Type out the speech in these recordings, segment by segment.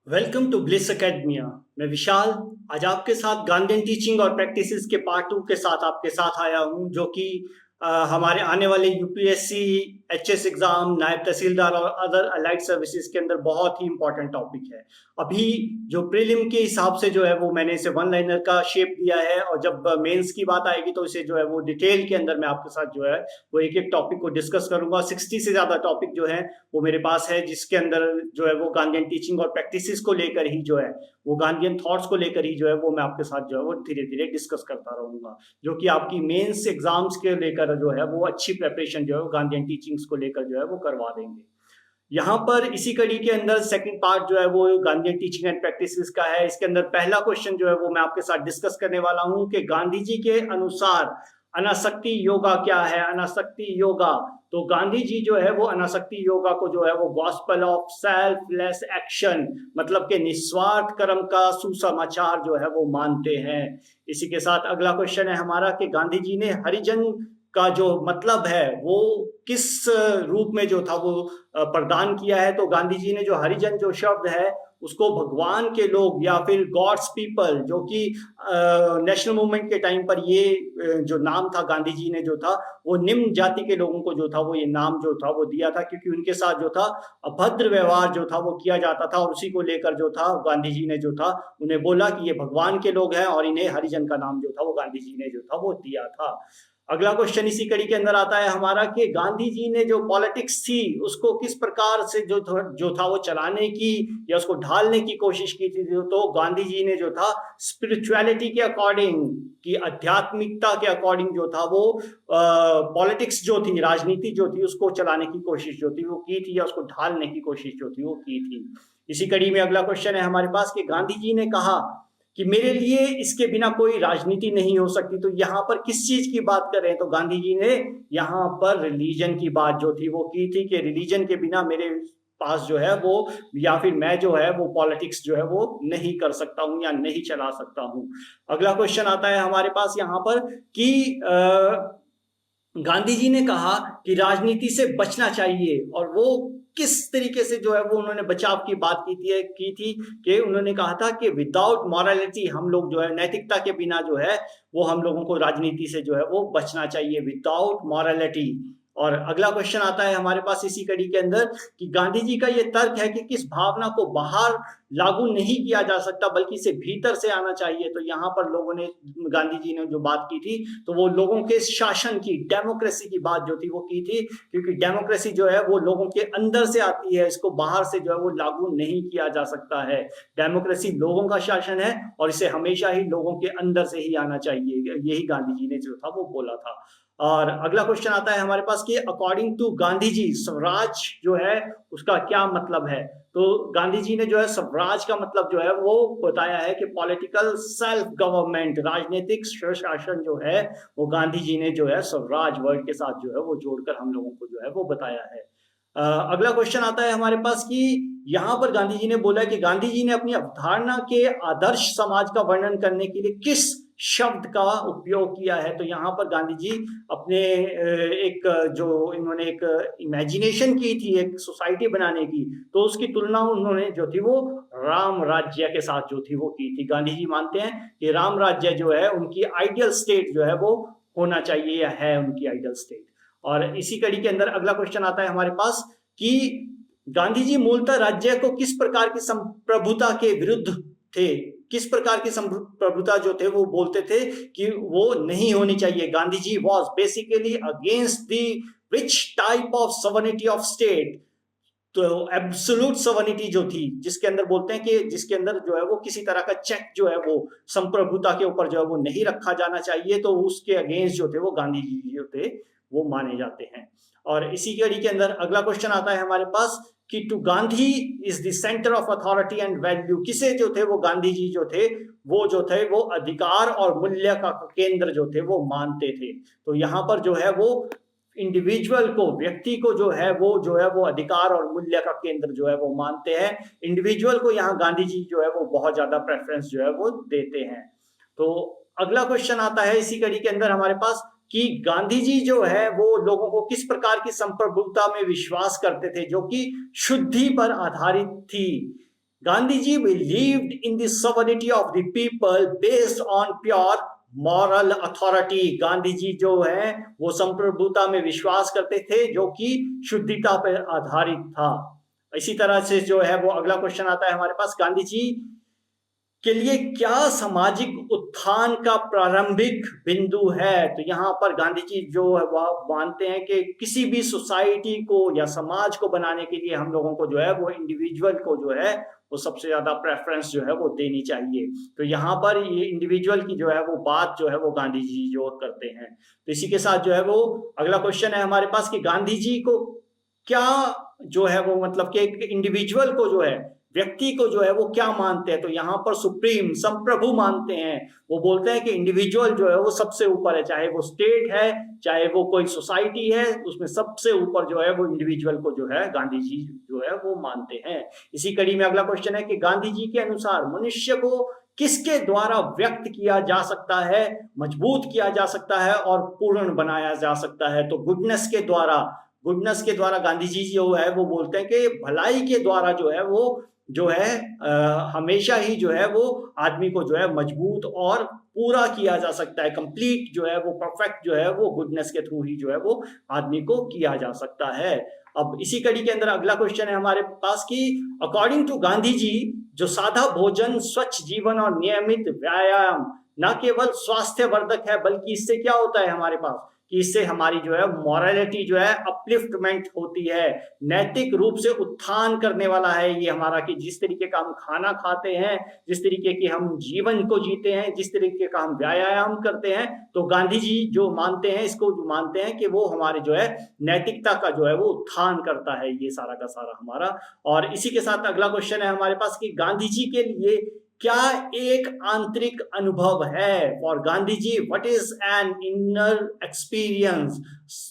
Welcome to bliss academia. मैं विशाल आज आपके साथ गांधीयन टीचिंग और प्रैक्टिसेस के पार्ट टू के साथ आपके साथ आया हूं, जो कि हमारे आने वाले यूपीएससी एचएस एग्जाम, नायब तहसीलदार और अदर अलाइड सर्विसेज के अंदर बहुत ही इंपॉर्टेंट टॉपिक है। अभी जो प्रीलिम के हिसाब से जो है वो मैंने इसे वन लाइनर का शेप दिया है, और जब मेंस की बात आएगी तो इसे जो है वो डिटेल के अंदर मैं आपके साथ जो है वो एक एक टॉपिक को डिस्कस करूंगा। 60 से ज्यादा टॉपिक जो है वो मेरे पास है, जिसके अंदर जो है वो गांधीयन टीचिंग और प्रैक्टिसेस को लेकर ही जो है वो गांधीयन थॉट्स को लेकर ही जो है वो मैं आपके साथ जो है वो धीरे धीरे डिस्कस करता रहूंगा, जो कि आपकी मेंस एग्जाम्स के लेकर जो है वो अच्छी प्रेपरेशन जो है वो गांधीयन टीचिंग्स को लेकर जो है वो करवा देंगे। यहाँ पर इसी कड़ी के अंदर सेकंड पार्ट जो है वो गांधीयन टीचिंग एंड प्रैक्टिसेस का है। इसके अंदर पहला क्वेश्चन जो है वो मैं आपके साथ डिस्कस करने वाला हूँ कि गांधी जी के अनुसार अनासक्ति योगा क्या है। अनासक्ति योगा, तो गांधी जी जो है वो अनासक्ति योगा को जो है वो गॉस्पेल ऑफ सेल्फलेस एक्शन, मतलब के निस्वार्थ कर्म का सुसमाचार जो है वो मानते हैं। इसी के साथ अगला क्वेश्चन है हमारा कि गांधी जी ने हरिजन का जो मतलब है वो किस रूप में जो था वो प्रदान किया है। तो गांधी जी ने जो हरिजन जो शब्द है उसको भगवान के लोग या फिर गॉड्स पीपल, जो कि नेशनल मूवमेंट के टाइम पर ये जो नाम था गांधी जी ने जो था वो निम्न जाति के लोगों को जो था वो ये नाम जो था वो दिया था, क्योंकि उनके साथ जो था अभद्र व्यवहार जो था वो किया जाता था, और उसी को लेकर जो था गांधी जी ने जो था उन्हें बोला कि ये भगवान के लोग हैं, और इन्हें हरिजन का नाम जो था वो गांधी जी ने जो था वो दिया था। अगला क्वेश्चन इसी कड़ी के अंदर आता है हमारा कि गांधी जी ने जो पॉलिटिक्स थी उसको किस प्रकार से जो था वो चलाने की या उसको ढालने की कोशिश की थी। तो गांधी जी ने जो था स्पिरिचुअलिटी के अकॉर्डिंग, की आध्यात्मिकता के अकॉर्डिंग जो था वो पॉलिटिक्स जो थी, राजनीति जो थी उसको चलाने की कोशिश जो थी वो की थी, या उसको ढालने की कोशिश जो थी वो की थी। इसी कड़ी में अगला क्वेश्चन है हमारे पास कि गांधी जी ने कहा कि मेरे लिए इसके बिना कोई राजनीति नहीं हो सकती। तो यहाँ पर किस चीज की बात कर रहे हैं? तो गांधी जी ने यहाँ पर रिलीजन की बात जो थी वो की थी कि रिलीजन के बिना मेरे पास जो है वो, या फिर मैं जो है वो पॉलिटिक्स जो है वो नहीं कर सकता हूं या नहीं चला सकता हूं। अगला क्वेश्चन आता है हमारे पास यहाँ पर कि गांधी जी ने कहा कि राजनीति से बचना चाहिए, और वो किस तरीके से जो है वो उन्होंने बचाव की बात की थी कि उन्होंने कहा था कि विदाउट मॉरलिटी, हम लोग जो है नैतिकता के बिना जो है वो हम लोगों को राजनीति से जो है वो बचना चाहिए, विदाउट मॉरलिटी। और अगला क्वेश्चन आता है हमारे पास इसी कड़ी के अंदर कि गांधी जी का ये तर्क है कि किस भावना को बाहर लागू नहीं किया जा सकता बल्कि इसे भीतर से आना चाहिए। तो यहाँ पर लोगों ने, गांधी जी ने जो बात की थी तो वो लोगों के शासन की, डेमोक्रेसी की बात जो थी वो की थी, क्योंकि डेमोक्रेसी जो है वो लोगों के अंदर से आती है, इसको बाहर से जो है वो लागू नहीं किया जा सकता है। डेमोक्रेसी लोगों का शासन है और इसे हमेशा ही लोगों के अंदर से ही आना चाहिए, यही गांधी जी ने जो था वो बोला था। और अगला क्वेश्चन आता है हमारे पास कि अकॉर्डिंग टू गांधी जी स्वराज जो है उसका क्या मतलब है। तो गांधी जी ने जो है स्वराज का मतलब जो है वो बताया है कि पॉलिटिकल सेल्फ गवर्नमेंट, राजनीतिक स्वशासन जो है वो गांधी जी ने जो है स्वराज वर्ड के साथ जो है वो जोड़कर हम लोगों को जो है वो बताया है। अगला क्वेश्चन आता है हमारे पास कि यहाँ पर गांधी जी ने बोला कि गांधी जी ने अपनी अवधारणा के आदर्श समाज का वर्णन करने के लिए किस शब्द का उपयोग किया है। तो यहाँ पर गांधी जी अपने एक जो इन्होंने एक इमेजिनेशन की थी एक सोसाइटी बनाने की, तो उसकी तुलना उन्होंने जो थी वो राम राज्य के साथ जो थी वो की थी। गांधी जी मानते हैं कि राम राज्य जो है उनकी आइडियल स्टेट जो है वो होना चाहिए या है उनकी आइडियल स्टेट। और इसी कड़ी के अंदर अगला क्वेश्चन आता है हमारे पास कि गांधी जी मूलतः राज्य को किस प्रकार की संप्रभुता के विरुद्ध थे, किस प्रकार की संप्रभुता जो थे वो बोलते थे कि वो नहीं होनी चाहिए। Gandhi ji was basically against the which type of sovereignty of state, तो एब्सोल्यूट सवर्निटी जो थी, जिसके अंदर बोलते हैं कि जिसके अंदर जो है वो किसी तरह का चेक जो है वो संप्रभुता के ऊपर जो है वो नहीं रखा जाना चाहिए। तो उसके अगेंस्ट जो थे वो गांधी जी जो थे वो माने जाते हैं। और इसी कड़ी के अंदर अगला क्वेश्चन आता है हमारे पास कि to Gandhi is the centre of authority and value, किसे जो थे वो गांधी जी जो थे वो अधिकार और मूल्य का केंद्र जो थे वो मानते थे। तो यहाँ पर जो है वो इंडिविजुअल को, व्यक्ति को जो है वो अधिकार और मूल्य का केंद्र जो है वो मानते हैं। इंडिविजुअल को यहाँ गांधी जी जो है वो बहुत ज्यादा प्रेफरेंस जो है वो देते हैं। तो अगला क्वेश्चन आता है इसी कड़ी के अंदर हमारे पास कि गांधी जी जो है वो लोगों को किस प्रकार की संप्रभुता में विश्वास करते थे, जो कि शुद्धि पर आधारित थी। Gandhi ji believed in the sovereignty of the people based on pure moral authority. Gandhi ji जो है वो संप्रभुता में विश्वास करते थे जो कि शुद्धिता पर आधारित था। इसी तरह से जो है वो अगला क्वेश्चन आता है हमारे पास, गांधी जी के लिए क्या सामाजिक उत्थान का प्रारंभिक बिंदु है। तो यहाँ पर गांधी जी जो है वह मानते हैं कि किसी भी सोसाइटी को या समाज को बनाने के लिए हम लोगों को जो है वो इंडिविजुअल को जो है वो सबसे ज्यादा प्रेफरेंस जो है वो देनी चाहिए। तो यहाँ पर ये इंडिविजुअल की जो है वो बात जो है वो गांधी जी जो करते हैं। तो इसी के साथ जो है वो अगला क्वेश्चन है हमारे पास कि गांधी जी को क्या जो है वो मतलब कि एक इंडिविजुअल को जो है व्यक्ति को जो है वो क्या मानते हैं। तो यहाँ पर सुप्रीम संप्रभु मानते हैं। वो बोलते हैं कि इंडिविजुअल जो है वो सबसे ऊपर है, चाहे वो स्टेट है चाहे वो कोई सोसाइटी है, उसमें सबसे ऊपर जो है वो इंडिविजुअल को जो है गांधी जी जो है वो मानते हैं। इसी कड़ी में अगला क्वेश्चन है कि गांधी जी के अनुसार मनुष्य को किसके द्वारा व्यक्त किया जा सकता है, मजबूत किया जा सकता है और पूर्ण बनाया जा सकता है। तो गुडनेस के द्वारा, गुडनेस के द्वारा गांधी जी जो है वो बोलते हैं कि भलाई के द्वारा जो है वो जो है हमेशा ही जो है वो आदमी को जो है मजबूत और पूरा किया जा सकता है। कंप्लीट जो है वो परफेक्ट जो है वो गुडनेस के थ्रू ही जो है वो आदमी को किया जा सकता है। अब इसी कड़ी के अंदर अगला क्वेश्चन है हमारे पास कि अकॉर्डिंग टू गांधी जी जो सादा भोजन, स्वच्छ जीवन और नियमित व्यायाम न केवल स्वास्थ्य वर्धक है बल्कि इससे क्या होता है हमारे पास कि इससे हमारी जो है मॉरलिटी जो है अपलिफ्टमेंट होती है, नैतिक रूप से उत्थान करने वाला है ये हमारा। कि जिस तरीके का हम खाना खाते हैं, जिस तरीके की हम जीवन को जीते हैं, जिस तरीके का हम व्यायाम करते हैं, तो गांधी जी जो मानते हैं इसको जो मानते हैं कि वो हमारे जो है नैतिकता का जो है वो उत्थान करता है ये सारा का सारा हमारा। और इसी के साथ अगला क्वेश्चन है हमारे पास कि गांधी जी के लिए क्या एक आंतरिक अनुभव है। For Gandhi ji what is an inner experience.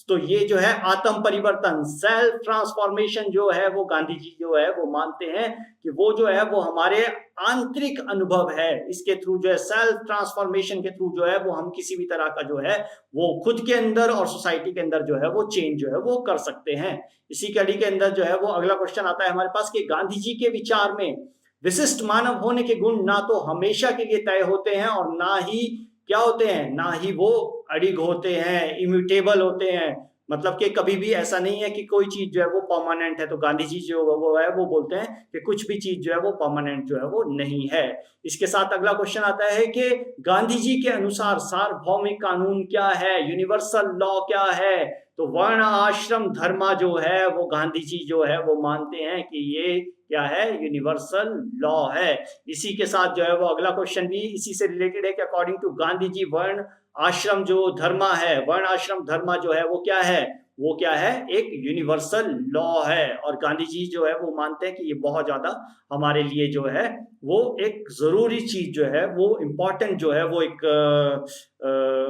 तो ये जो है आत्म परिवर्तन, सेल्फ ट्रांसफॉर्मेशन जो है वो गांधी जी जो है वो मानते हैं कि वो जो है वो हमारे आंतरिक अनुभव है। इसके थ्रू जो है सेल्फ ट्रांसफॉर्मेशन के थ्रू जो है वो हम किसी भी तरह का जो है वो खुद के अंदर और सोसाइटी के अंदर जो है वो चेंज जो है वो कर सकते हैं। इसी कड़ी के अंदर जो है वो अगला क्वेश्चन आता है हमारे पास कि गांधी जी के विचार में विशिष्ट मानव होने के गुण ना तो हमेशा के लिए तय होते हैं और ना ही क्या होते हैं, ना ही वो अडिग होते हैं, इम्यूटेबल होते हैं। मतलब कि कभी भी ऐसा नहीं है कि कोई चीज जो है वो परमानेंट है। तो गांधी जी जो वो है वो बोलते हैं कि कुछ भी चीज जो है वो परमानेंट जो है वो नहीं है। इसके साथ अगला क्वेश्चन आता है कि गांधी जी के अनुसार सार्वभौमिक कानून क्या है, यूनिवर्सल लॉ क्या है। तो वर्ण आश्रम धर्मा जो है वो गांधी जी जो है वो मानते हैं कि ये क्या है, यूनिवर्सल लॉ है। इसी के साथ जो है वो अगला क्वेश्चन भी इसी से रिलेटेड है कि अकॉर्डिंग टू गांधी जी वर्ण आश्रम जो धर्मा है, वर्ण आश्रम धर्मा जो है वो क्या है, वो क्या है, एक यूनिवर्सल लॉ है। और गांधी जी जो है वो मानते हैं कि ये बहुत ज्यादा हमारे लिए जो है वो एक जरूरी चीज जो है वो इम्पोर्टेंट जो है वो एक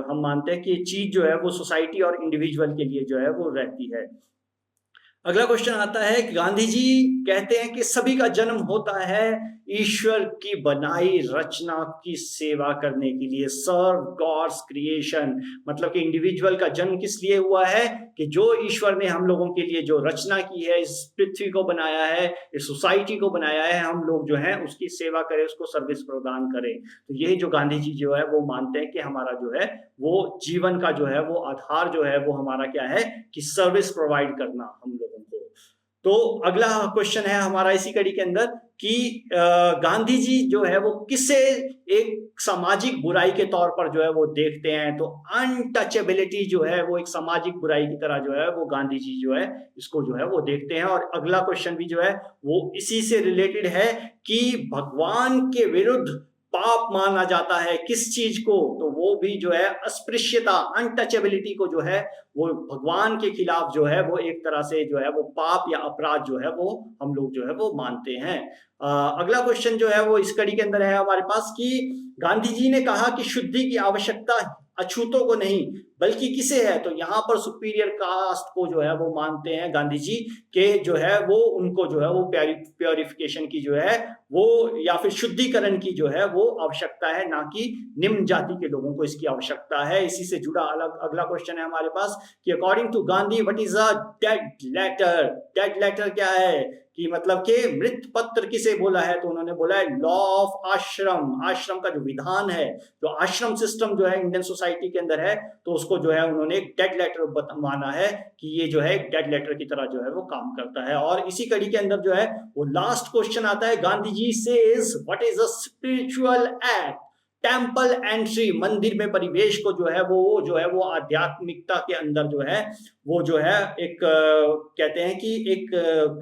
हम मानते हैं कि चीज जो है वो सोसाइटी और इंडिविजुअल के लिए जो है वो रहती है। अगला क्वेश्चन आता है कि गांधी जी कहते हैं कि सभी का जन्म होता है ईश्वर की बनाई रचना की सेवा करने के लिए, सर्व गॉड्स क्रिएशन। मतलब कि इंडिविजुअल का जन्म किस लिए हुआ है कि जो ईश्वर ने हम लोगों के लिए जो रचना की है, इस पृथ्वी को बनाया है, इस सोसाइटी को बनाया है, हम लोग जो है उसकी सेवा करें, उसको सर्विस प्रदान करें। तो यही जो गांधी जी जो है वो मानते हैं कि हमारा जो है वो जीवन का जो है वो आधार जो है वो हमारा क्या है कि सर्विस प्रोवाइड करना हम लोगों को। तो अगला क्वेश्चन है हमारा इसी कड़ी के अंदर कि गांधी जी जो है वो किसे एक सामाजिक बुराई के तौर पर जो है वो देखते हैं। तो अनटचेबिलिटी जो है वो एक सामाजिक बुराई की तरह जो है वो गांधी जी जो है इसको जो है वो देखते हैं। और अगला क्वेश्चन भी जो है वो इसी से रिलेटेड है कि भगवान के विरुद्ध पाप माना जाता है किस चीज को, तो वो भी जो है अस्पृश्यता, अनटचेबिलिटी को जो है वो भगवान के खिलाफ जो है वो एक तरह से जो है वो पाप या अपराध जो है वो हम लोग जो है वो मानते हैं। अगला क्वेश्चन जो है वो इस कड़ी के अंदर है हमारे पास कि गांधी जी ने कहा कि शुद्धि की आवश्यकता अछूतों को नहीं बल्कि किसे है, तो यहाँ पर सुपीरियर कास्ट को जो है वो मानते हैं गांधी जी के जो है वो उनको जो है वो प्योरिफिकेशन की जो है वो या फिर शुद्धिकरण की जो है वो आवश्यकता है, ना कि निम्न जाति के लोगों को इसकी आवश्यकता है। इसी से जुड़ा अगला क्वेश्चन है हमारे पास कि according to Gandhi what is a dead letter. Dead letter क्या है कि मतलब के मृत पत्र किसे बोला है, तो उन्होंने बोला है लॉ ऑफ आश्रम। आश्रम का जो विधान है, जो आश्रम सिस्टम जो है इंडियन सोसाइटी के अंदर है, तो उसको जो है उन्होंने एक डेड लेटर माना है कि ये जो है एक डेड लेटर की तरह जो है वो काम करता है। और इसी कड़ी के अंदर जो है वो लास्ट क्वेश्चन आता है, Gandhi ji says what is a spiritual act. Temple entry, मंदिर में परिवेश को जो है वो आध्यात्मिकता के अंदर जो है वो जो है एक कहते हैं कि एक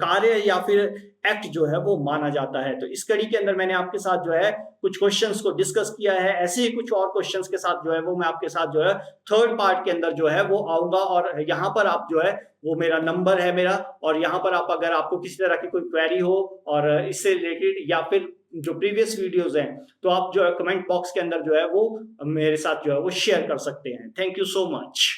कार्य या फिर एक्ट जो है वो माना जाता है। तो इस कड़ी के अंदर मैंने आपके साथ जो है कुछ क्वेश्चंस को डिस्कस किया है। ऐसे ही कुछ और क्वेश्चंस के साथ जो है वो मैं आपके साथ जो है थर्ड पार्ट के अंदर जो है वो आऊंगा। और यहाँ पर आप जो है वो मेरा नंबर है मेरा, और यहाँ पर आप अगर आपको किसी तरह की कोई क्वेरी हो और इससे रिलेटेड या फिर जो प्रीवियस वीडियोस हैं, तो आप जो है कमेंट बॉक्स के अंदर जो है वो मेरे साथ जो है वो शेयर कर सकते हैं। Thank you so much.